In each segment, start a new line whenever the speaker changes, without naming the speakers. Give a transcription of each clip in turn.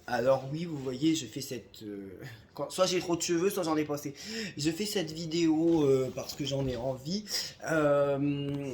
Alors oui, vous voyez, je fais cette... soit j'ai trop de cheveux, soit j'en ai pas assez. Je fais cette vidéo parce que j'en ai envie. Euh,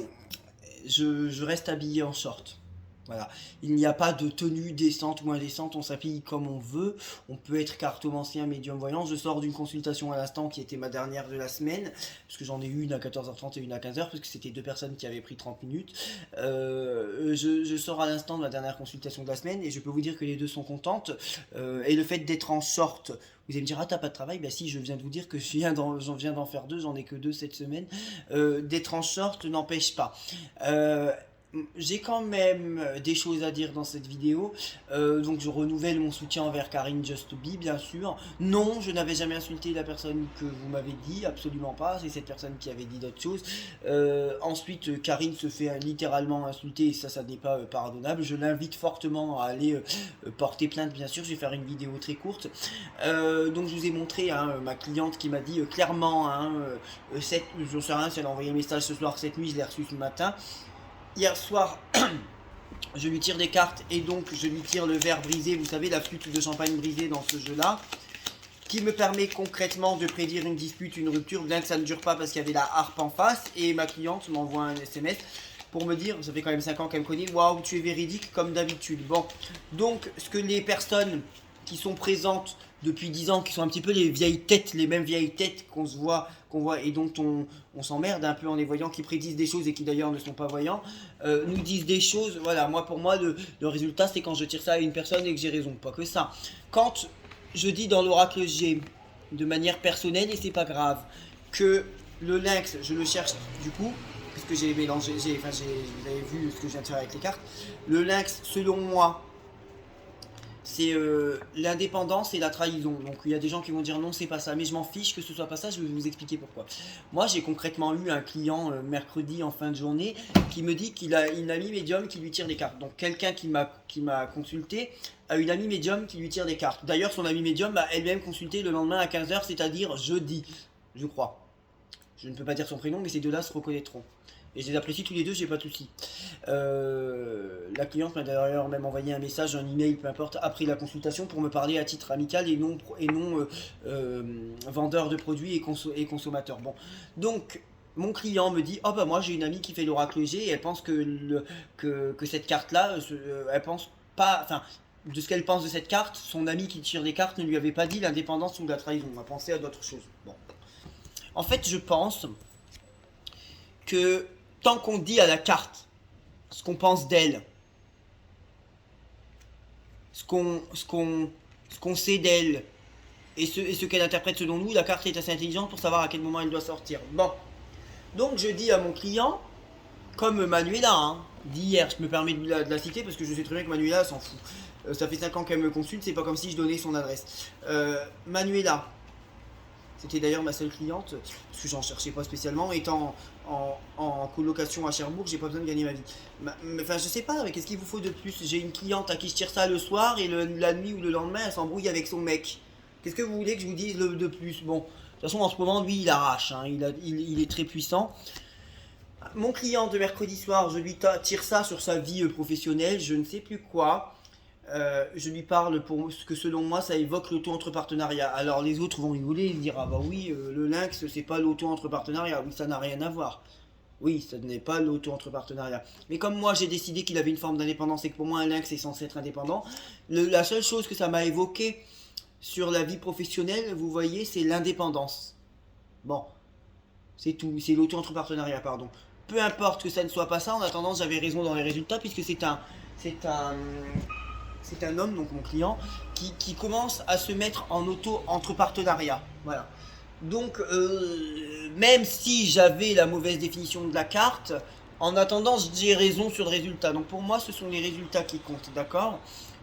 je reste habillé en short. Voilà. Il n'y a pas de tenue décente ou indécente, on s'habille comme on veut. On peut être cartomancien, médium voyant. Je sors d'une consultation à l'instant qui était ma dernière de la semaine, parce que j'en ai eu une à 14h30 et une à 15h, parce que c'était deux personnes qui avaient pris 30 minutes. Je sors à l'instant de la dernière consultation de la semaine et je peux vous dire que les deux sont contentes. Et le fait d'être en short, vous allez me dire, ah t'as pas de travail? Bah si, je viens de vous dire que j'en viens d'en faire deux, j'en ai que deux cette semaine. D'être en short n'empêche pas. Euh, j'ai quand même des choses à dire dans cette vidéo, donc je renouvelle mon soutien envers Karine Just Be, bien sûr. Non, je n'avais jamais insulté la personne que vous m'avez dit, absolument pas, c'est cette personne qui avait dit d'autres choses. Ensuite, Karine se fait littéralement insulter, et ça n'est pas pardonnable. Je l'invite fortement à aller porter plainte, bien sûr, je vais faire une vidéo très courte. Donc je vous ai montré hein, ma cliente qui m'a dit clairement, hein, je sais rien si elle a envoyé un message ce soir, cette nuit, je l'ai reçu ce matin. Hier soir, je lui tire des cartes et donc je lui tire le verre brisé, vous savez, la flûte de champagne brisée dans ce jeu-là, qui me permet concrètement de prédire une dispute, une rupture, bien que ça ne dure pas parce qu'il y avait la harpe en face. Et ma cliente m'envoie un SMS pour me dire, ça fait quand même 5 ans qu'elle me connaît, waouh, tu es véridique comme d'habitude. Bon, donc ce que les personnes qui sont présentes depuis 10 ans, qui sont un petit peu les vieilles têtes, les mêmes vieilles têtes qu'on voit et dont on s'emmerde un peu en les voyant, qui prédisent des choses et qui d'ailleurs ne sont pas voyants, nous disent des choses. Voilà, moi pour moi le résultat c'est quand je tire ça à une personne et que j'ai raison, pas que ça. Quand je dis dans l'oracle G, de manière personnelle, et c'est pas grave, que le lynx, je le cherche du coup, puisque j'ai mélangé, vous avez vu ce que je viens de faire avec les cartes. Le lynx, selon moi, c'est l'indépendance et la trahison. Donc il y a des gens qui vont dire non, c'est pas ça, mais je m'en fiche que ce soit pas ça, je vais vous expliquer pourquoi. Moi j'ai concrètement eu un client mercredi en fin de journée qui me dit qu'il a une amie médium qui lui tire des cartes. Donc quelqu'un qui m'a consulté a une amie médium qui lui tire des cartes. D'ailleurs son amie médium m'a elle-même consulté le lendemain à 15h, c'est-à-dire jeudi, je crois. Je ne peux pas dire son prénom, mais ces deux-là se reconnaîtront. Et je les apprécie tous les deux, j'ai pas de soucis. La cliente m'a d'ailleurs même envoyé un message, un email, peu importe, après la consultation pour me parler à titre amical et non vendeur de produits et consommateur. Bon, donc mon client me dit, oh bah moi j'ai une amie qui fait l'oracle G et elle pense que cette carte-là, elle pense pas, enfin, de ce qu'elle pense de cette carte, son ami qui tire des cartes ne lui avait pas dit l'indépendance ou la trahison. On a pensé à d'autres choses. Bon. En fait, je pense que tant qu'on dit à la carte ce qu'on pense d'elle, ce qu'on sait d'elle, et ce qu'elle interprète selon nous, la carte est assez intelligente pour savoir à quel moment elle doit sortir. Bon, donc je dis à mon client, comme Manuela, hein, d'hier, je me permets de la citer parce que je sais très bien que Manuela s'en fout. Ça fait 5 ans qu'elle me consulte, c'est pas comme si je donnais son adresse. Manuela, c'était d'ailleurs ma seule cliente, parce que j'en cherchais pas spécialement. Étant en colocation à Cherbourg, j'ai pas besoin de gagner ma vie. Enfin, je sais pas, mais qu'est-ce qu'il vous faut de plus? J'ai une cliente à qui je tire ça le soir et la nuit ou le lendemain, elle s'embrouille avec son mec. Qu'est-ce que vous voulez que je vous dise de plus? Bon, de toute façon, en ce moment, lui, il arrache, hein, il est très puissant. Mon client de mercredi soir, je lui tire ça sur sa vie professionnelle, je ne sais plus quoi. Je lui parle pour ce que selon moi ça évoque l'auto entre partenariats. Alors les autres vont rigoler et dire ah bah oui le lynx c'est pas l'auto entre partenariats. Oui ça n'a rien à voir. Oui ça n'est pas l'auto entre partenariats. Mais comme moi j'ai décidé qu'il avait une forme d'indépendance et que pour moi un lynx est censé être indépendant, la seule chose que ça m'a évoqué sur la vie professionnelle, vous voyez, c'est l'indépendance. Bon, c'est tout, c'est l'auto entre partenariats, pardon. Peu importe que ça ne soit pas ça, en attendant j'avais raison dans les résultats puisque c'est un c'est un homme, donc mon client, qui commence à se mettre en auto entre partenariats. Voilà. Donc, même si j'avais la mauvaise définition de la carte, en attendant, j'ai raison sur le résultat. Donc pour moi, ce sont les résultats qui comptent, d'accord?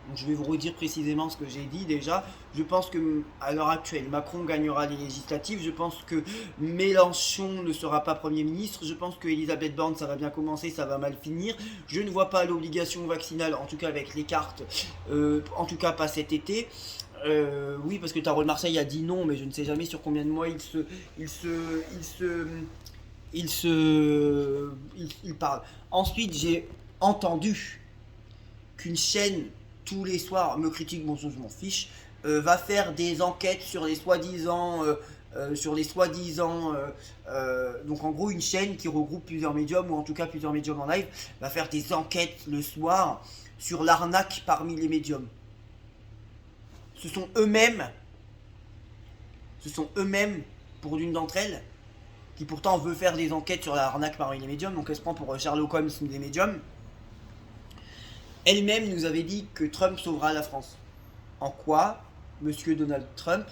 Donc je vais vous redire précisément ce que j'ai dit déjà. Je pense que à l'heure actuelle, Macron gagnera les législatives. Je pense que Mélenchon ne sera pas Premier ministre. Je pense que Elisabeth Borne, ça va bien commencer, ça va mal finir. Je ne vois pas l'obligation vaccinale, en tout cas avec les cartes, en tout cas pas cet été. Oui, parce que Tarot de Marseille a dit non, mais je ne sais jamais sur combien de mois il parle. Ensuite, j'ai entendu qu'une chaîne tous les soirs, me critique, bon, je m'en fiche, va faire des enquêtes sur les soi-disant... donc en gros une chaîne qui regroupe plusieurs médiums, ou en tout cas plusieurs médiums en live, va faire des enquêtes le soir sur l'arnaque parmi les médiums. Ce sont eux-mêmes, pour l'une d'entre elles, qui pourtant veut faire des enquêtes sur l'arnaque parmi les médiums, donc elle se prend pour Sherlock Holmes des médiums. Elle-même nous avait dit que Trump sauvera la France. En quoi Monsieur Donald Trump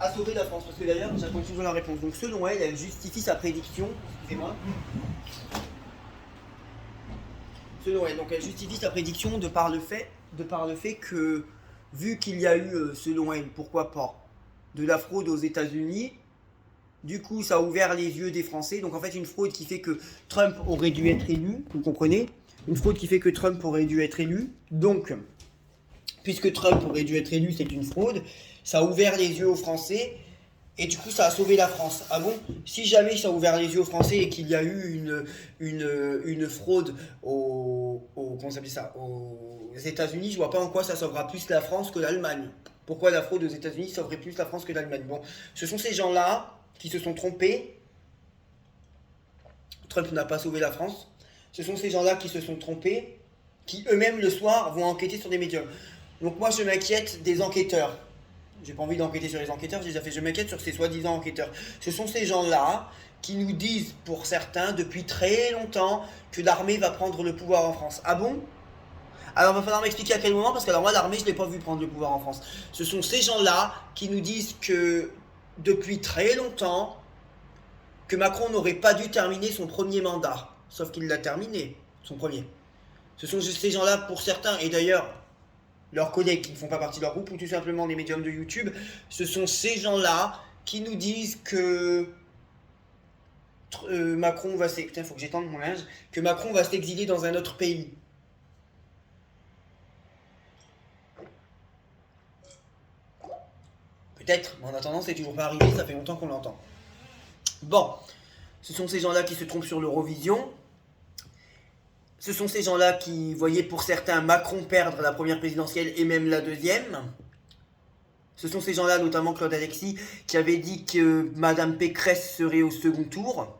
a sauvé la France? Parce que d'ailleurs, j'attends toujours la réponse. Donc selon elle, elle justifie sa prédiction. Excusez-moi. Selon elle, donc elle justifie sa prédiction de par le fait que, vu qu'il y a eu, selon elle, pourquoi pas, de la fraude aux États-Unis, du coup, ça a ouvert les yeux des Français. Donc en fait, une fraude qui fait que Trump aurait dû être élu, vous comprenez? Une fraude qui fait que Trump aurait dû être élu. Donc, puisque Trump aurait dû être élu, c'est une fraude. Ça a ouvert les yeux aux Français. Et du coup, ça a sauvé la France. Ah bon? Si jamais ça a ouvert les yeux aux Français et qu'il y a eu une fraude comment ça s'appelle ça, aux États-Unis, je vois pas en quoi ça sauvera plus la France que l'Allemagne. Pourquoi la fraude aux États-Unis sauverait plus la France que l'Allemagne? Bon, ce sont ces gens-là qui se sont trompés. Trump n'a pas sauvé la France. Ce sont ces gens-là qui se sont trompés, qui eux-mêmes le soir vont enquêter sur des médiums. Donc moi, je m'inquiète des enquêteurs. J'ai pas envie d'enquêter sur les enquêteurs, j'ai déjà fait, je m'inquiète sur ces soi-disant enquêteurs. Ce sont ces gens-là qui nous disent, pour certains, depuis très longtemps, que l'armée va prendre le pouvoir en France. Ah bon? Alors il va falloir m'expliquer à quel moment, parce que alors moi l'armée je l'ai pas vu prendre le pouvoir en France. Ce sont ces gens-là qui nous disent que depuis très longtemps, que Macron n'aurait pas dû terminer son premier mandat. Sauf qu'il l'a terminé, son premier. Ce sont ces gens-là pour certains, et d'ailleurs leurs collègues qui ne font pas partie de leur groupe, ou tout simplement des médiums de YouTube, ce sont ces gens-là qui nous disent que Macron va s'exiler. Putain, faut que j'étende mon linge. Que Macron va s'exiler dans un autre pays. Peut-être, mais en attendant, c'est toujours pas arrivé, ça fait longtemps qu'on l'entend. Bon, ce sont ces gens-là qui se trompent sur l'Eurovision. Ce sont ces gens-là qui voyaient pour certains Macron perdre la première présidentielle et même la deuxième. Ce sont ces gens-là, notamment Claude Alexis, qui avait dit que Madame Pécresse serait au second tour.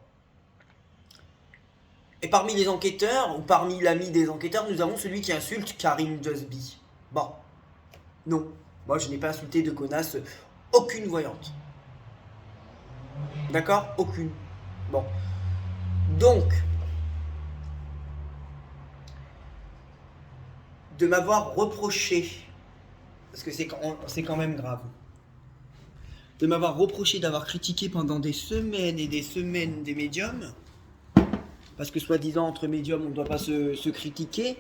Et parmi les enquêteurs, ou parmi l'ami des enquêteurs, nous avons celui qui insulte Karine Jusby. Bon, non, moi je n'ai pas insulté de connasse aucune voyante. D'accord? Aucune. Bon. Donc, de m'avoir reproché, parce que c'est quand même grave, de m'avoir reproché d'avoir critiqué pendant des semaines et des semaines des médiums, parce que soi-disant entre médiums on ne doit pas se critiquer,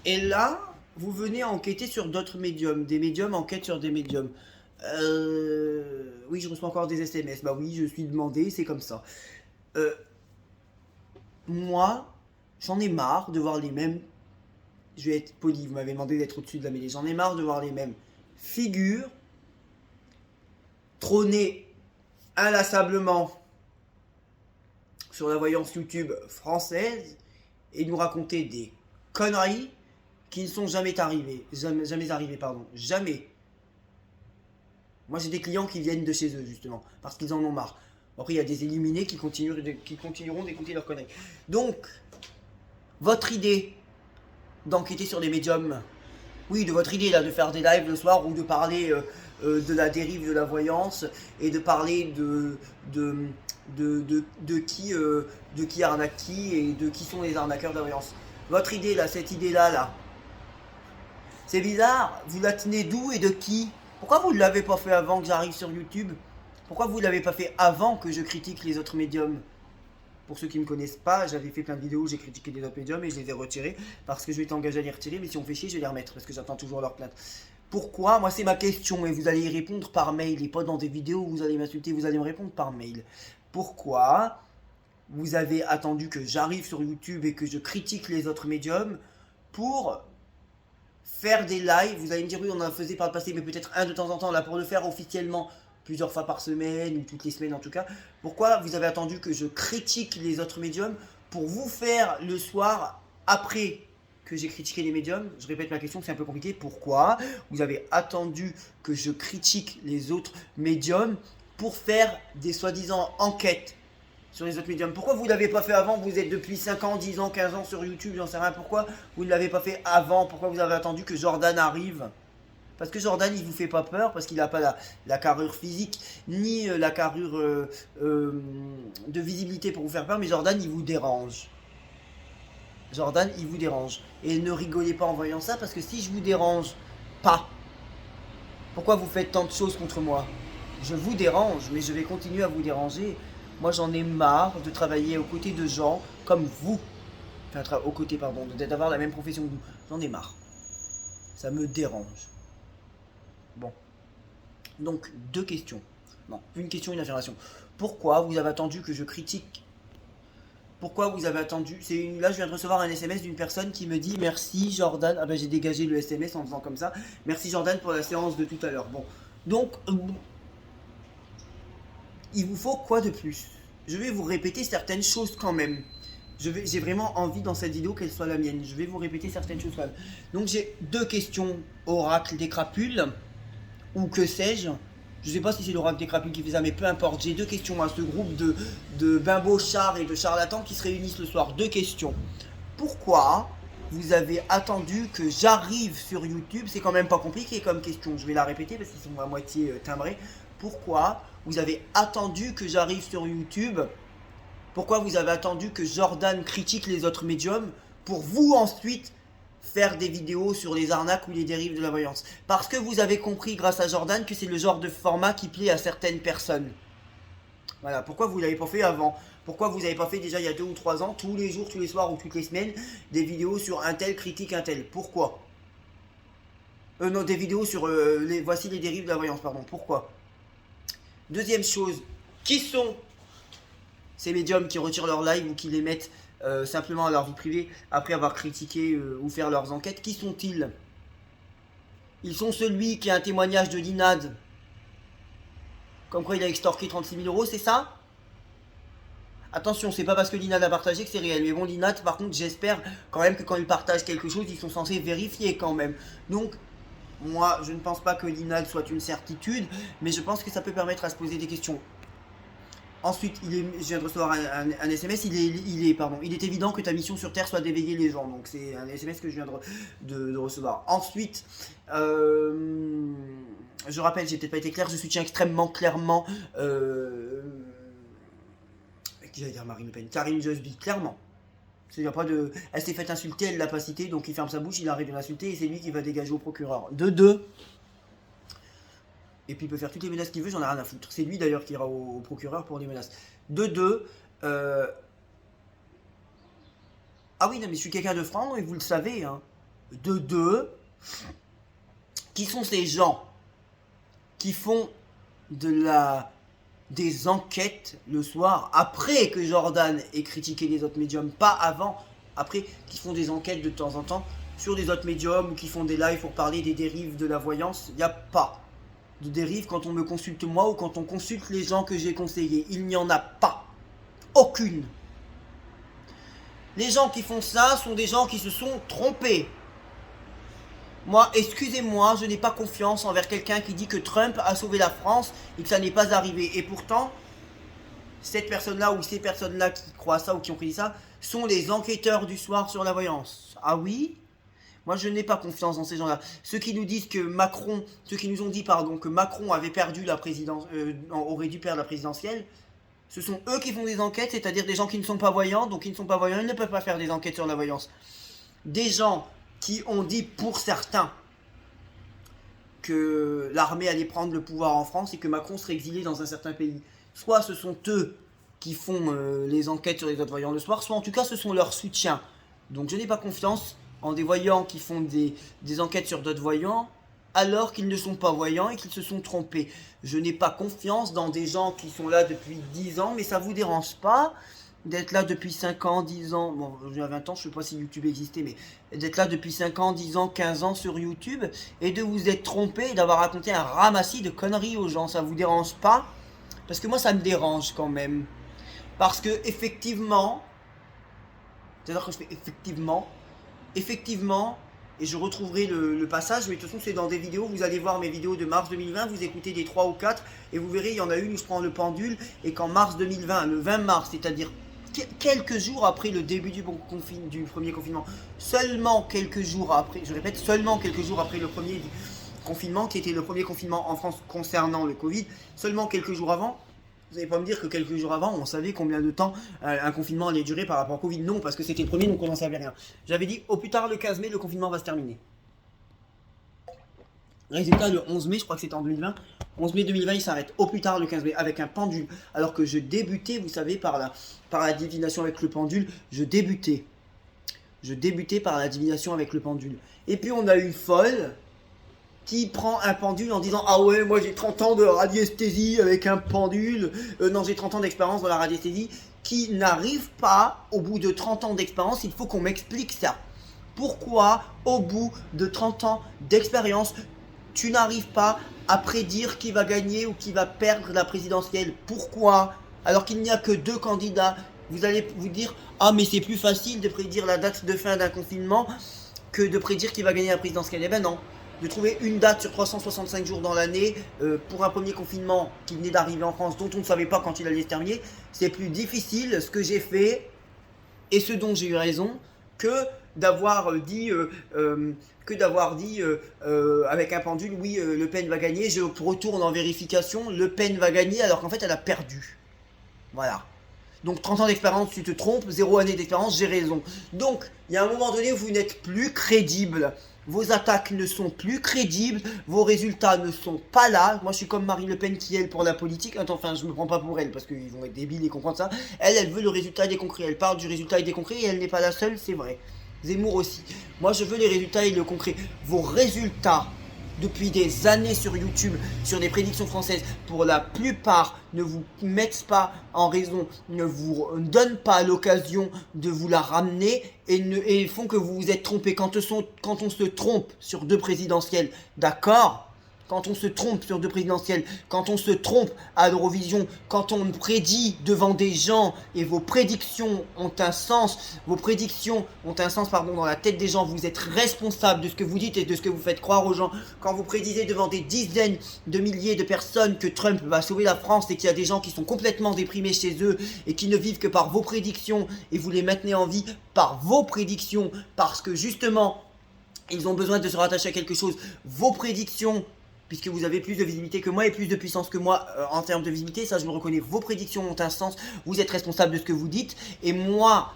et là vous venez enquêter sur d'autres médiums, des médiums enquêtent sur des médiums. Oui, je reçois encore des SMS, bah oui, je suis demandé, c'est comme ça. Moi, j'en ai marre de voir les mêmes. Je vais être poli, vous m'avez demandé d'être au-dessus de la mêlée. J'en ai marre de voir les mêmes figures trôner inlassablement sur la voyance YouTube française et nous raconter des conneries qui ne sont jamais arrivées. Jamais. Moi j'ai des clients qui viennent de chez eux justement, parce qu'ils en ont marre. Après il y a des illuminés qui continueront d'écouter leurs conneries. Donc, votre idée d'enquêter sur les médiums, oui, de votre idée là de faire des lives le soir ou de parler de la dérive de la voyance et de parler de qui arnaque qui et de qui sont les arnaqueurs de la voyance. Votre idée là, cette idée là, c'est bizarre, vous la tenez d'où et de qui? Pourquoi vous ne l'avez pas fait avant que j'arrive sur YouTube? Pourquoi vous ne l'avez pas fait avant que je critique les autres médiums? Pour ceux qui ne me connaissent pas, j'avais fait plein de vidéos où j'ai critiqué des autres médiums et je les ai retirés parce que je vais t'engager à les retirer, mais si on fait chier, je vais les remettre parce que j'attends toujours leur plainte. Pourquoi? Moi, c'est ma question et vous allez y répondre par mail et pas dans des vidéos où vous allez m'insulter, vous allez me répondre par mail. Pourquoi vous avez attendu que j'arrive sur YouTube et que je critique les autres médiums pour faire des lives? Vous allez me dire oui, on en faisait par le passé, mais peut-être un de temps en temps, là pour le faire officiellement plusieurs fois par semaine ou toutes les semaines en tout cas. Pourquoi vous avez attendu que je critique les autres médiums pour vous faire le soir après que j'ai critiqué les médiums? Je répète ma question, c'est un peu compliqué. Pourquoi vous avez attendu que je critique les autres médiums pour faire des soi-disant enquêtes sur les autres médiums? Pourquoi vous ne l'avez pas fait avant? Vous êtes depuis 5 ans, 10 ans, 15 ans sur YouTube, j'en sais rien. Pourquoi vous ne l'avez pas fait avant? Pourquoi vous avez attendu que Jordan arrive? Parce que Jordan, il vous fait pas peur, parce qu'il n'a pas la carrure physique, ni la carrure de visibilité pour vous faire peur, mais Jordan, il vous dérange. Jordan, il vous dérange. Et ne rigolez pas en voyant ça, parce que si je vous dérange pas, pourquoi vous faites tant de choses contre moi? Je vous dérange, mais je vais continuer à vous déranger. Moi, j'en ai marre de travailler aux côtés de gens comme vous. Enfin, aux côtés, pardon, d'avoir la même profession que vous. J'en ai marre. Ça me dérange. Bon. Donc, 2 questions. Non, une question, une affirmation. Pourquoi vous avez attendu que je critique? Pourquoi vous avez attendu? Là, je viens de recevoir un SMS d'une personne qui me dit merci Jordan. Ah ben, j'ai dégagé le SMS en faisant comme ça. Merci Jordan pour la séance de tout à l'heure. Bon, donc, il vous faut quoi de plus? Je vais vous répéter certaines choses quand même. J'ai vraiment envie dans cette vidéo qu'elle soit la mienne. Je vais vous répéter certaines choses quand même. Donc, j'ai 2 questions oracle des crapules. Ou que sais-je. Je sais pas si c'est l'oracle des crapules qui fait ça, mais peu importe. J'ai 2 questions à ce groupe de bimbos-chars et de charlatans qui se réunissent le soir. 2 questions. Pourquoi vous avez attendu que j'arrive sur YouTube? C'est quand même pas compliqué comme question. Je vais la répéter parce qu'ils sont à moitié timbrés. Pourquoi vous avez attendu que j'arrive sur YouTube? Pourquoi vous avez attendu que Jordan critique les autres médiums pour vous ensuite faire des vidéos sur les arnaques ou les dérives de la voyance? Parce que vous avez compris grâce à Jordan que c'est le genre de format qui plaît à certaines personnes. Voilà, pourquoi vous ne l'avez pas fait avant? Pourquoi vous n'avez pas fait déjà il y a 2 ou 3 ans, tous les jours, tous les soirs ou toutes les semaines, des vidéos sur un tel critique un tel? Pourquoi? Non, des vidéos sur voici les dérives de la voyance, pardon. Pourquoi? Deuxième chose, qui sont ces médiums qui retirent leurs lives ou qui les mettent simplement à leur vie privée après avoir critiqué ou faire leurs enquêtes? Qui sont-ils? Ils sont celui qui a un témoignage de l'INAD comme quoi il a extorqué 36 000 euros, c'est ça? Attention, c'est pas parce que l'INAD a partagé que c'est réel. Mais bon, l'INAD, par contre, j'espère quand même que quand ils partagent quelque chose, ils sont censés vérifier quand même. Donc, moi, je ne pense pas que l'INAD soit une certitude, mais je pense que ça peut permettre à se poser des questions. Ensuite, je viens de recevoir un SMS, il est évident que ta mission sur Terre soit d'éveiller les gens. Donc c'est un SMS que je viens de recevoir. Ensuite, je rappelle, j'ai peut-être pas été clair, je soutiens extrêmement clairement, qui j'allais dire Marine Le Pen, Karine Jusby, clairement. Y a pas de, elle s'est fait insulter, elle l'a pas cité, donc il ferme sa bouche, il arrête de l'insulter et c'est lui qui va dégager au procureur. De deux. Et puis il peut faire toutes les menaces qu'il veut, j'en ai rien à foutre. C'est lui d'ailleurs qui ira au procureur pour les menaces. De deux. Ah oui, non, mais je suis quelqu'un de franc et vous le savez. Hein. De deux. Qui sont ces gens qui font des enquêtes le soir après que Jordan ait critiqué les autres médiums, pas avant, après, qui font des enquêtes de temps en temps sur des autres médiums ou qui font des lives pour parler des dérives de la voyance? Il n'y a pas de dérive quand on me consulte moi ou quand on consulte les gens que j'ai conseillés. Il n'y en a pas. Aucune. Les gens qui font ça sont des gens qui se sont trompés. Moi, excusez-moi, je n'ai pas confiance envers quelqu'un qui dit que Trump a sauvé la France et que ça n'est pas arrivé. Et pourtant, cette personne-là ou ces personnes-là qui croient ça ou qui ont pris ça sont les enquêteurs du soir sur la voyance. Ah oui? Moi, je n'ai pas confiance dans ces gens-là. Ceux qui nous disent que ceux qui nous ont dit, pardon, que Macron avait perdu la présidence, aurait dû perdre la présidentielle, ce sont eux qui font des enquêtes, c'est-à-dire des gens qui ne sont pas voyants, donc ils ne sont pas voyants, ils ne peuvent pas faire des enquêtes sur la voyance. Des gens qui ont dit, pour certains, que l'armée allait prendre le pouvoir en France et que Macron serait exilé dans un certain pays. Soit ce sont eux qui font les enquêtes sur les autres voyants le soir, soit en tout cas ce sont leurs soutiens. Donc je n'ai pas confiance en des voyants qui font des enquêtes sur d'autres voyants alors qu'ils ne sont pas voyants et qu'ils se sont trompés. Je n'ai pas confiance dans des gens qui sont là depuis 10 ans, mais ça vous dérange pas d'être là depuis 5 ans, 10 ans, bon, j'ai 20 ans, je sais pas si YouTube existait, mais d'être là depuis 5 ans, 10 ans, 15 ans sur YouTube et de vous être trompé et d'avoir raconté un ramassis de conneries aux gens, ça vous dérange pas? Parce que moi, ça me dérange quand même. Parce que, effectivement, c'est-à-dire que je fais effectivement, effectivement, et je retrouverai le passage, mais de toute façon c'est dans des vidéos, vous allez voir mes vidéos de mars 2020, vous écoutez des 3 ou 4, et vous verrez, il y en a une où je prends le pendule, et qu'en mars 2020, le 20 mars, c'est-à-dire quelques jours après le début du premier confinement, seulement quelques jours après, je répète, seulement quelques jours après le premier confinement, qui était le premier confinement en France concernant le Covid, seulement quelques jours avant, vous n'allez pas me dire que quelques jours avant, on savait combien de temps un confinement allait durer par rapport au Covid. Non, parce que c'était le premier, donc on n'en savait rien. J'avais dit, au plus tard, le 15 mai, le confinement va se terminer. Résultat, le 11 mai, je crois que c'était en 2020. 11 mai 2020, il s'arrête. Au plus tard, le 15 mai, avec un pendule. Alors que je débutais, vous savez, par la divination avec le pendule. Je débutais par la divination avec le pendule. Et puis, on a une folle qui prend un pendule en disant « Ah ouais, moi j'ai 30 ans de radiesthésie avec un pendule. Non, j'ai 30 ans d'expérience dans la radiesthésie. » Qui n'arrive pas, au bout de 30 ans d'expérience, il faut qu'on m'explique ça. Pourquoi, au bout de 30 ans d'expérience, tu n'arrives pas à prédire qui va gagner ou qui va perdre la présidentielle? Pourquoi? Alors qu'il n'y a que 2 candidats. Vous allez vous dire « Ah mais c'est plus facile de prédire la date de fin d'un confinement que de prédire qui va gagner la présidentielle. » Eh ben non. De trouver une date sur 365 jours dans l'année pour un premier confinement qui venait d'arriver en France, dont on ne savait pas quand il allait se terminer, c'est plus difficile ce que j'ai fait et ce dont j'ai eu raison que d'avoir dit, avec un pendule, oui, Le Pen va gagner, je retourne en vérification, Le Pen va gagner alors qu'en fait elle a perdu. Voilà. Donc 30 ans d'expérience, tu te trompes, 0 année d'expérience, j'ai raison. Donc, il y a un moment donné où vous n'êtes plus crédible. Vos attaques ne sont plus crédibles, vos résultats ne sont pas là. Moi je suis comme Marine Le Pen qui elle pour la politique. Enfin je me prends pas pour elle parce qu'ils vont être débiles et comprendre ça. Elle veut le résultat et des concrets. Elle parle du résultat et des concrets et elle n'est pas la seule, c'est vrai. Zemmour aussi. Moi je veux les résultats et le concret. Vos résultats depuis des années sur YouTube, sur des prédictions françaises, pour la plupart ne vous mettent pas en raison, ne vous donnent pas l'occasion de vous la ramener et font que vous vous êtes trompé. Quand on se trompe sur 2 présidentielles, d'accord ? Quand on se trompe sur 2 présidentielles, quand on se trompe à l'Eurovision, quand on prédit devant des gens et vos prédictions ont un sens, dans la tête des gens, vous êtes responsable de ce que vous dites et de ce que vous faites croire aux gens. Quand vous prédisez devant des dizaines de milliers de personnes que Trump va sauver la France et qu'il y a des gens qui sont complètement déprimés chez eux et qui ne vivent que par vos prédictions et vous les maintenez en vie par vos prédictions parce que justement ils ont besoin de se rattacher à quelque chose, vos prédictions, puisque vous avez plus de visibilité que moi et plus de puissance que moi en termes de visibilité, ça je le reconnais, vos prédictions ont un sens, vous êtes responsable de ce que vous dites, et moi,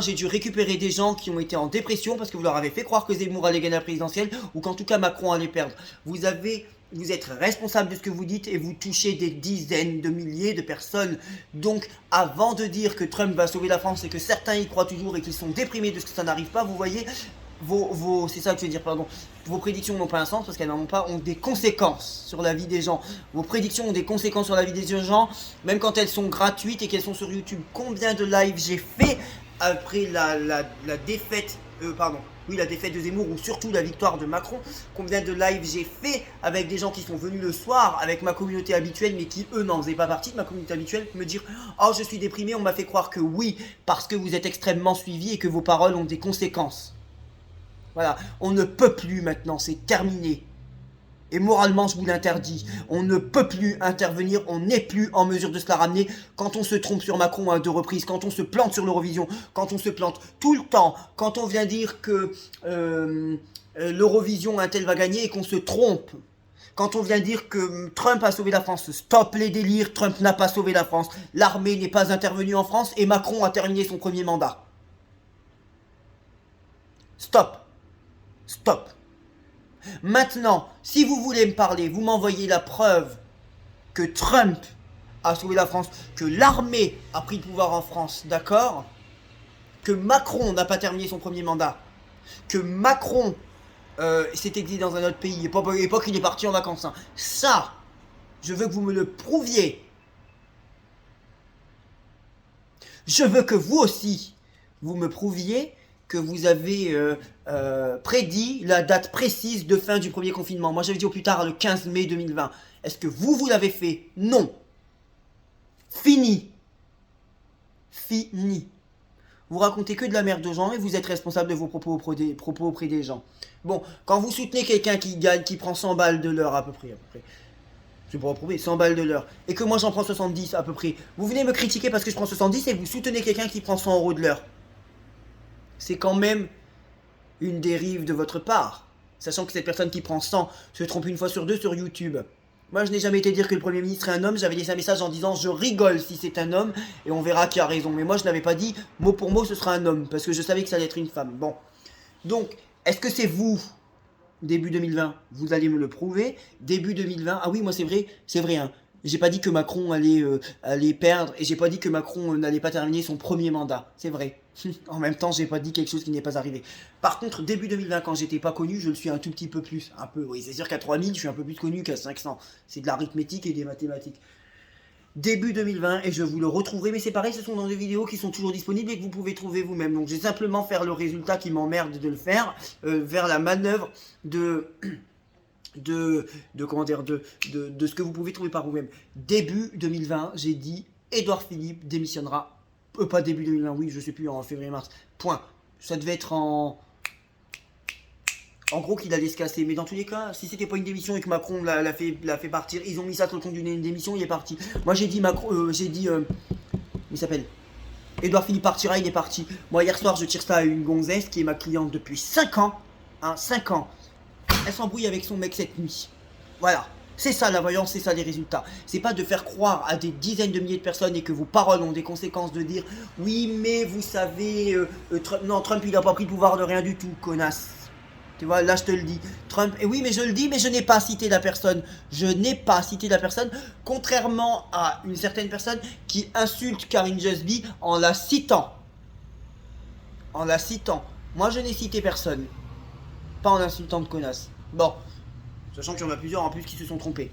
j'ai dû récupérer des gens qui ont été en dépression parce que vous leur avez fait croire que Zemmour allait gagner la présidentielle, ou qu'en tout cas Macron allait perdre. Vous êtes responsable de ce que vous dites et vous touchez des dizaines de milliers de personnes. Donc, avant de dire que Trump va sauver la France et que certains y croient toujours et qu'ils sont déprimés de ce que ça n'arrive pas, vous voyez, c'est ça que je veux dire, pardon. Vos prédictions n'ont pas un sens parce qu'elles n'en ont pas, ont des conséquences sur la vie des gens. Vos prédictions ont des conséquences sur la vie des gens, même quand elles sont gratuites et qu'elles sont sur YouTube. Combien de lives j'ai fait après la défaite, la défaite de Zemmour ou surtout la victoire de Macron. Combien de lives j'ai fait avec des gens qui sont venus le soir avec ma communauté habituelle mais qui eux n'en faisaient pas partie de ma communauté habituelle, me dire « Oh je suis déprimé, on m'a fait croire que oui, parce que vous êtes extrêmement suivis et que vos paroles ont des conséquences. » Voilà, on ne peut plus maintenant, c'est terminé. Et moralement, je vous l'interdis. On ne peut plus intervenir, on n'est plus en mesure de se la ramener. Quand on se trompe sur Macron à 2 reprises, quand on se plante sur l'Eurovision, quand on se plante tout le temps, quand on vient dire que l'Eurovision, un tel va gagner et qu'on se trompe. Quand on vient dire que Trump a sauvé la France, stop les délires, Trump n'a pas sauvé la France. L'armée n'est pas intervenue en France et Macron a terminé son premier mandat. Stop. Stop. Maintenant, si vous voulez me parler, vous m'envoyez la preuve que Trump a sauvé la France, que l'armée a pris le pouvoir en France, d'accord? Que Macron n'a pas terminé son premier mandat, que Macron s'est exilé dans un autre pays, et pas qu'il est parti en vacances. Hein. Ça, je veux que vous me le prouviez. Je veux que vous aussi, vous me prouviez que vous avez prédit la date précise de fin du premier confinement. Moi, j'avais dit au plus tard le 15 mai 2020. Est-ce que vous l'avez fait? Non. Fini. Fini. Vous racontez que de la merde aux gens et vous êtes responsable de vos propos auprès des gens. Bon, quand vous soutenez quelqu'un qui gagne, qui prend 100 balles de l'heure à peu près. Je pourrais prouver, 100 balles de l'heure. Et que moi j'en prends 70 à peu près. Vous venez me critiquer parce que je prends 70 et vous soutenez quelqu'un qui prend 100 € de l'heure. C'est quand même une dérive de votre part. Sachant que cette personne qui prend 100 se trompe une fois sur deux sur YouTube. Moi je n'ai jamais été dire que le Premier ministre est un homme. J'avais laissé un message en disant je rigole si c'est un homme et on verra qui a raison. Mais moi je n'avais pas dit mot pour mot ce sera un homme. Parce que je savais que ça allait être une femme. Bon. Donc, est-ce que c'est vous début 2020, vous allez me le prouver. Début 2020, ah oui, moi c'est vrai, hein. J'ai pas dit que Macron allait perdre et j'ai pas dit que Macron n'allait pas terminer son premier mandat. C'est vrai. En même temps, j'ai pas dit quelque chose qui n'est pas arrivé. Par contre, début 2020, quand j'étais pas connu, je le suis un tout petit peu plus. Un peu, oui, c'est sûr qu'à 3000, je suis un peu plus connu qu'à 500. C'est de l'arithmétique et des mathématiques. Début 2020 et je vous le retrouverai, mais c'est pareil, ce sont dans des vidéos qui sont toujours disponibles et que vous pouvez trouver vous-même. Donc, je vais simplement faire le résultat qui m'emmerde de le faire, vers la manœuvre de ce que vous pouvez trouver par vous-même. Début 2020, j'ai dit Édouard Philippe démissionnera. Pas début 2020, oui, je sais plus, en février-mars. Point. Ça devait être en gros qu'il allait se casser. Mais dans tous les cas, si c'était pas une démission et que Macron l'a fait partir, ils ont mis ça sur le compte d'une démission, il est parti. Moi j'ai dit il s'appelle Édouard Philippe partira, il est parti. Moi hier soir je tire ça à une gonzesse qui est ma cliente depuis 5 ans. 5 ans. Elle s'embrouille avec son mec cette nuit. Voilà. C'est ça la voyance, c'est ça les résultats. C'est pas de faire croire à des dizaines de milliers de personnes et que vos paroles ont des conséquences de dire oui mais vous savez, Trump il a pas pris le pouvoir de rien du tout, connasse. Tu vois, là je te le dis. Trump, et oui mais je le dis, mais je n'ai pas cité la personne. Je n'ai pas cité la personne, contrairement à une certaine personne qui insulte Karine Jusby en la citant. En la citant. Moi je n'ai cité personne. Pas en insultant de connasse. Bon. Sachant qu'il y en a plusieurs en plus qui se sont trompés.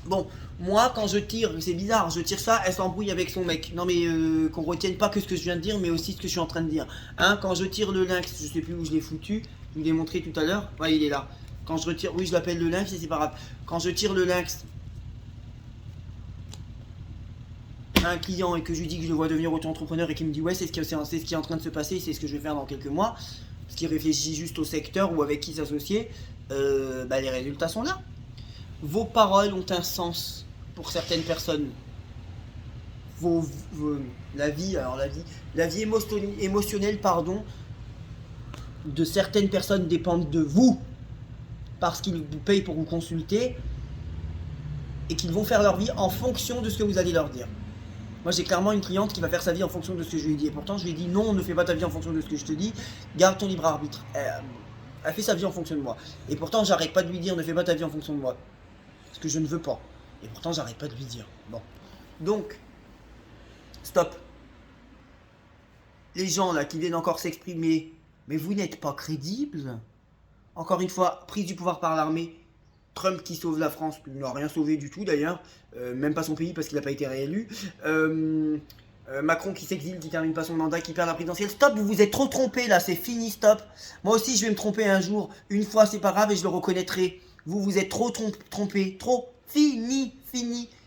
Bon, moi quand je tire, c'est bizarre, je tire ça, elle s'embrouille avec son mec. Non mais qu'on retienne pas que ce que je viens de dire, mais aussi ce que je suis en train de dire. Hein, quand je tire le lynx, je sais plus où je l'ai foutu, je vous l'ai montré tout à l'heure. Ouais, il est là. Quand je retire, oui je l'appelle le lynx et c'est pas grave. Quand je tire le lynx à un client et que je lui dis que je le vois devenir auto-entrepreneur et qu'il me dit ouais c'est ce qui est en train de se passer, c'est ce que je vais faire dans quelques mois, parce qu'il réfléchit juste au secteur ou avec qui s'associer, les résultats sont là. Vos paroles ont un sens pour certaines personnes. La vie émotionnelle, de certaines personnes dépendent de vous parce qu'ils vous payent pour vous consulter et qu'ils vont faire leur vie en fonction de ce que vous allez leur dire. Moi j'ai clairement une cliente qui va faire sa vie en fonction de ce que je lui ai dit et pourtant je lui ai dit non, ne fais pas ta vie en fonction de ce que je te dis, garde ton libre arbitre. Elle fait sa vie en fonction de moi et pourtant j'arrête pas de lui dire ne fais pas ta vie en fonction de moi parce que je ne veux pas et pourtant j'arrête pas de lui dire. Bon, donc stop. Les gens là qui viennent encore s'exprimer, mais vous n'êtes pas crédibles. Encore une fois, prise du pouvoir par l'armée, Trump qui sauve la France, qui n'a rien sauvé du tout d'ailleurs, même pas son pays parce qu'il n'a pas été réélu. Macron qui s'exile, qui termine pas son mandat, qui perd la présidentielle. Stop, vous vous êtes trop trompé là, c'est fini, stop. Moi aussi je vais me tromper un jour, une fois c'est pas grave et je le reconnaîtrai. Vous vous êtes trop trompé, trop. Fini,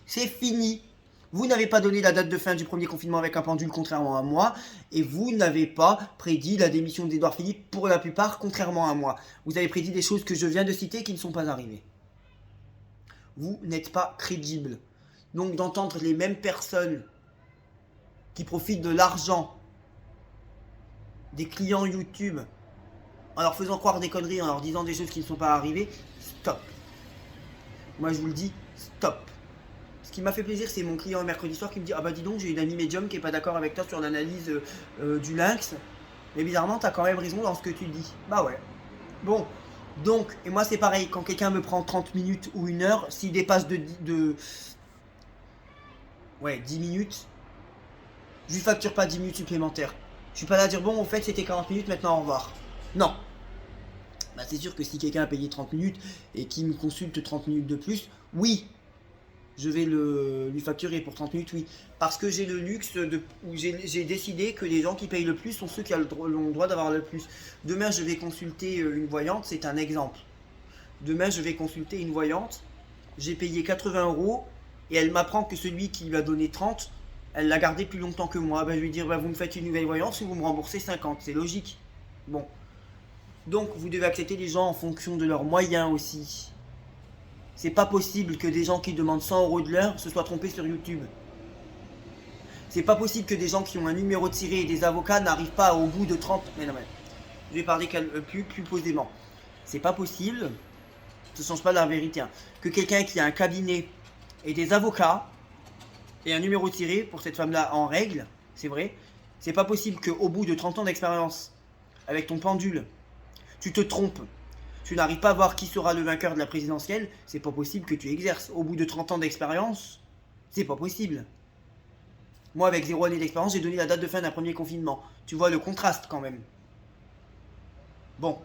c'est fini. Vous n'avez pas donné la date de fin du premier confinement avec un pendule, contrairement à moi. Et vous n'avez pas prédit la démission d'Édouard Philippe pour la plupart, contrairement à moi. Vous avez prédit des choses que je viens de citer qui ne sont pas arrivées. Vous n'êtes pas crédible. Donc d'entendre les mêmes personnes qui profitent de l'argent des clients YouTube en leur faisant croire des conneries, en leur disant des choses qui ne sont pas arrivées, stop. Moi je vous le dis, stop. Ce qui m'a fait plaisir, c'est mon client mercredi soir qui me dit ah bah dis donc, j'ai une amie médium qui est pas d'accord avec toi sur l'analyse du lynx, mais bizarrement t'as quand même raison dans ce que tu dis. Bah ouais. Bon, donc, et moi c'est pareil, quand quelqu'un me prend 30 minutes ou 1 heure, s'il dépasse de 10 minutes, je lui facture pas 10 minutes supplémentaires. Je suis pas là à dire bon, au fait c'était 40 minutes, maintenant au revoir. Non. Bah c'est sûr que si quelqu'un a payé 30 minutes et qu'il me consulte 30 minutes de plus, oui, je vais lui facturer pour 30 minutes, oui. Parce que j'ai le luxe où j'ai décidé que les gens qui payent le plus sont ceux qui ont le droit d'avoir le plus. Demain, je vais consulter une voyante, c'est un exemple. Demain, je vais consulter une voyante, j'ai payé 80 € et elle m'apprend que celui qui lui a donné 30, Elle l'a gardé plus longtemps que moi. Ben, je vais lui dire, ben, vous me faites une nouvelle voyance ou vous me remboursez 50. C'est logique. Bon. Donc, vous devez accepter les gens en fonction de leurs moyens aussi. C'est pas possible que des gens qui demandent 100 € de l'heure se soient trompés sur YouTube. C'est pas possible que des gens qui ont un numéro tiré et des avocats n'arrivent pas au bout de 30... Mais non, mais... Je vais parler plus posément. C'est pas possible. Ça change pas la vérité. Hein. Que quelqu'un qui a un cabinet et des avocats et un numéro tiré pour cette femme-là en règle, c'est vrai. C'est pas possible qu'au bout de 30 ans d'expérience, avec ton pendule, tu te trompes. Tu n'arrives pas à voir qui sera le vainqueur de la présidentielle. C'est pas possible que tu exerces. Au bout de 30 ans d'expérience, c'est pas possible. Moi, avec 0 année d'expérience, j'ai donné la date de fin d'un premier confinement. Tu vois le contraste quand même. Bon,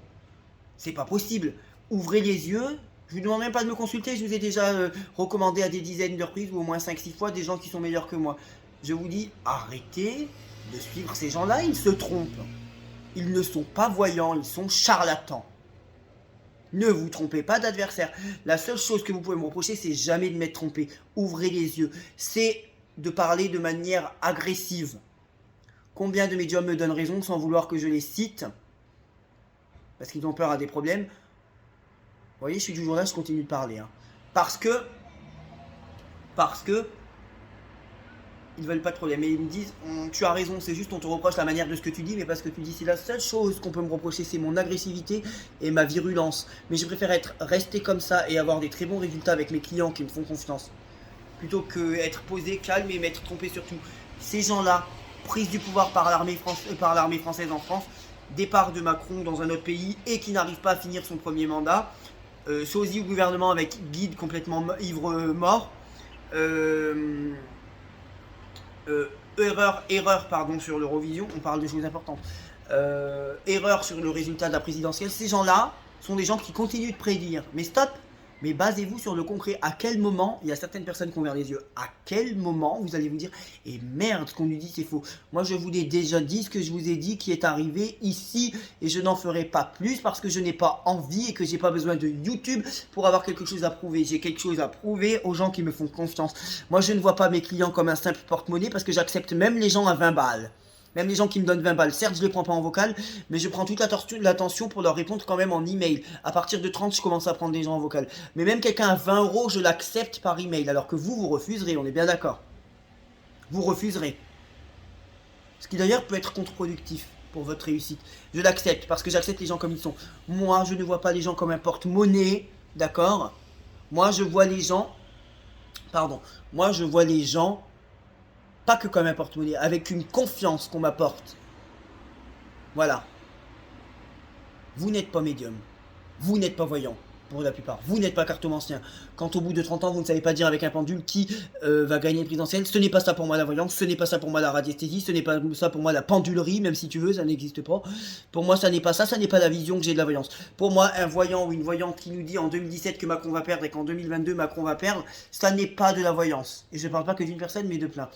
c'est pas possible. Ouvrez les yeux. Je vous demande même pas de me consulter. Je vous ai déjà recommandé à des dizaines de reprises ou au moins 5-6 fois des gens qui sont meilleurs que moi. Je vous dis, arrêtez de suivre ces gens-là. Ils se trompent. Ils ne sont pas voyants. Ils sont charlatans. Ne vous trompez pas d'adversaire. La seule chose que vous pouvez me reprocher, c'est jamais de m'être trompé. Ouvrez les yeux. C'est de parler de manière agressive. Combien de médiums me donnent raison sans vouloir que je les cite? Parce qu'ils ont peur à des problèmes. Vous voyez, je suis toujours là, je continue de parler. Hein. Parce que ils veulent pas de problème. Et ils me disent, tu as raison, c'est juste on te reproche la manière de ce que tu dis, mais parce que tu dis, c'est la seule chose qu'on peut me reprocher, c'est mon agressivité et ma virulence. Mais je préfère rester comme ça et avoir des très bons résultats avec mes clients qui me font confiance. Plutôt que être posé, calme et m'être trompé surtout. Ces gens-là, prise du pouvoir par l'armée française en France, départ de Macron dans un autre pays et qui n'arrive pas à finir son premier mandat, sosie au gouvernement avec guide complètement ivre-mort, erreur pardon, sur l'Eurovision, on parle de choses importantes, erreur sur le résultat de la présidentielle. Ces gens-là sont des gens qui continuent de prédire. Mais stop, mais basez-vous sur le concret. À quel moment, il y a certaines personnes qui ont ouvert les yeux, à quel moment vous allez vous dire, et merde, ce qu'on lui dit c'est faux. Moi je vous ai déjà dit ce que je vous ai dit qui est arrivé ici, et je n'en ferai pas plus parce que je n'ai pas envie et que j'ai pas besoin de YouTube pour avoir quelque chose à prouver. J'ai quelque chose à prouver aux gens qui me font confiance. Moi je ne vois pas mes clients comme un simple porte-monnaie parce que j'accepte même les gens à 20 balles. Même les gens qui me donnent 20 balles, certes je ne les prends pas en vocal, mais je prends toute l'attention pour leur répondre quand même en email. À partir de 30, je commence à prendre des gens en vocal. Mais même quelqu'un à 20 €, je l'accepte par email, alors que vous refuserez, on est bien d'accord. Vous refuserez. Ce qui d'ailleurs peut être contre-productif pour votre réussite. Je l'accepte, parce que j'accepte les gens comme ils sont. Moi, je ne vois pas les gens comme un porte-monnaie, d'accord? Moi, je vois les gens... Pardon. Moi, je vois les gens... Pas que comme un porte-monnaie, avec une confiance qu'on m'apporte. Voilà. Vous n'êtes pas médium. Vous n'êtes pas voyant, pour la plupart. Vous n'êtes pas cartomancien. Quand au bout de 30 ans, vous ne savez pas dire avec un pendule qui va gagner une présidentielle, ce n'est pas ça pour moi la voyance, ce n'est pas ça pour moi la radiesthésie, ce n'est pas ça pour moi la pendulerie, même si tu veux, ça n'existe pas. Pour moi, ça n'est pas ça, ça n'est pas la vision que j'ai de la voyance. Pour moi, un voyant ou une voyante qui nous dit en 2017 que Macron va perdre et qu'en 2022 Macron va perdre, ça n'est pas de la voyance. Et je ne parle pas que d'une personne, mais de plein.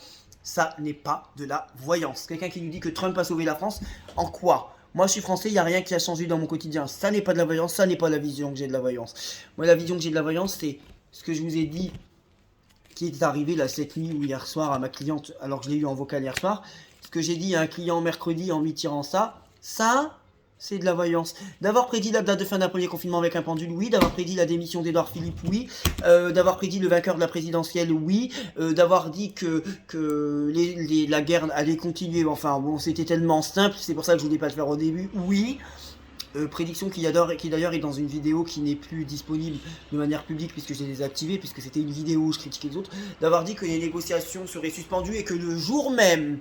Ça n'est pas de la voyance. Quelqu'un qui nous dit que Trump a sauvé la France, en quoi? Moi je suis français, il n'y a rien qui a changé dans mon quotidien. Ça n'est pas de la voyance, ça n'est pas la vision que j'ai de la voyance. Moi la vision que j'ai de la voyance, c'est ce que je vous ai dit qui est arrivé là cette nuit ou hier soir à ma cliente, alors que je l'ai eu en vocal hier soir. Ce que j'ai dit à un client mercredi en lui tirant ça, c'est de la voyance. D'avoir prédit la date de fin d'un premier confinement avec un pendule, oui. D'avoir prédit la démission d'Edouard Philippe, oui. D'avoir prédit le vainqueur de la présidentielle, oui. D'avoir dit que la guerre allait continuer. Enfin bon, c'était tellement simple, c'est pour ça que je voulais pas le faire au début, oui. Prédiction qui d'ailleurs est dans une vidéo qui n'est plus disponible de manière publique puisque je l'ai désactivée, puisque c'était une vidéo où je critiquais les autres. D'avoir dit que les négociations seraient suspendues et que le jour même,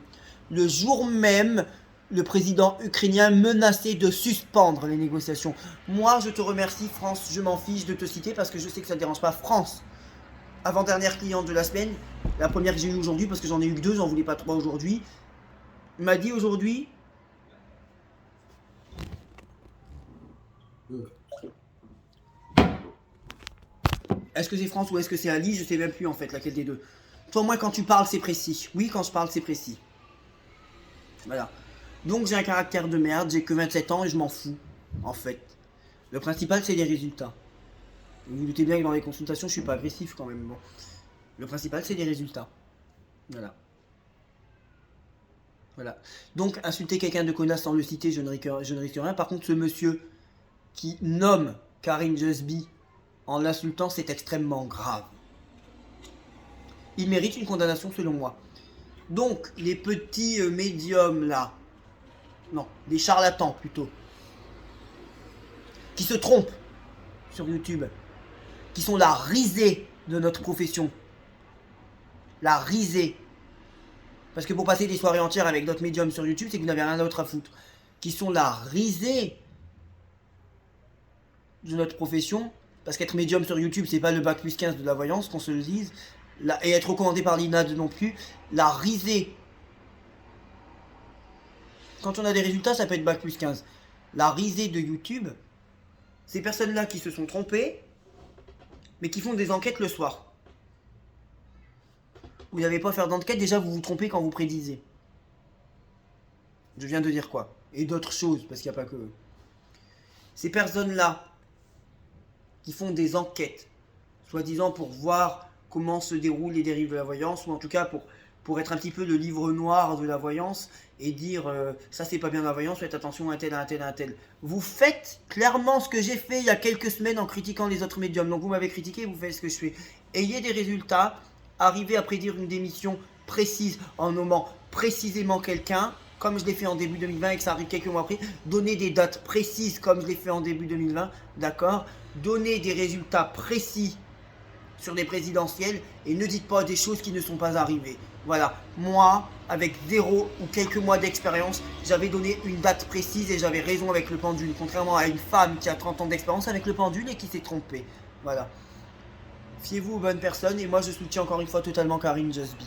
le président ukrainien menaçait de suspendre les négociations. Moi, je te remercie, France, je m'en fiche de te citer parce que je sais que ça ne dérange pas. France, avant-dernière cliente de la semaine, la première que j'ai eue aujourd'hui, parce que j'en ai eu que 2, j'en voulais pas 3 aujourd'hui, m'a dit aujourd'hui... Est-ce que c'est France ou est-ce que c'est Ali? Je sais même plus en fait laquelle des deux. Toi, moi, quand tu parles, c'est précis. Oui, quand je parle, c'est précis. Voilà. Donc j'ai un caractère de merde, j'ai que 27 ans et je m'en fous, en fait. Le principal, c'est les résultats. Vous vous doutez bien que dans les consultations, je suis pas agressif quand même. Bon. Le principal, c'est les résultats. Voilà. Voilà. Donc, insulter quelqu'un de connasse sans le citer, je ne risque rien. Par contre, ce monsieur qui nomme Karine Jusby en l'insultant, c'est extrêmement grave. Il mérite une condamnation selon moi. Donc, les petits médiums là, non, les charlatans plutôt, qui se trompent sur YouTube, qui sont la risée de notre profession. La risée. Parce que pour passer des soirées entières avec d'autres médiums sur YouTube, c'est que vous n'avez rien d'autre à foutre. Qui sont la risée de notre profession. Parce qu'être médium sur YouTube, c'est pas le bac plus 15 de la voyance, qu'on se le dise. Et être recommandé par l'INAD non plus. La risée. Quand on a des résultats, ça peut être bac plus 15. La risée de YouTube, ces personnes-là qui se sont trompées, mais qui font des enquêtes le soir. Vous n'avez pas à faire d'enquête, déjà vous vous trompez quand vous prédisez. Je viens de dire quoi? Et d'autres choses, parce qu'il n'y a pas que eux. Ces personnes-là, qui font des enquêtes, soi-disant pour voir comment se déroulent les dérives de la voyance, ou en tout cas pour être un petit peu le livre noir de la voyance, et dire ça c'est pas bien la voyance, faites attention à un tel, à un tel, à un tel. Vous faites clairement ce que j'ai fait il y a quelques semaines en critiquant les autres médiums. Donc vous m'avez critiqué, vous faites ce que je fais. Ayez des résultats, arrivez à prédire une démission précise en nommant précisément quelqu'un, comme je l'ai fait en début 2020 et que ça arrive quelques mois après. Donnez des dates précises comme je l'ai fait en début 2020, d'accord? Donnez des résultats précis sur des présidentielles et ne dites pas des choses qui ne sont pas arrivées. Voilà, moi, avec 0 ou quelques mois d'expérience, j'avais donné une date précise et j'avais raison avec le pendule, contrairement à une femme qui a 30 ans d'expérience avec le pendule et qui s'est trompée. Voilà. Fiez-vous aux bonnes personnes et moi je soutiens encore une fois totalement Karine Jusby.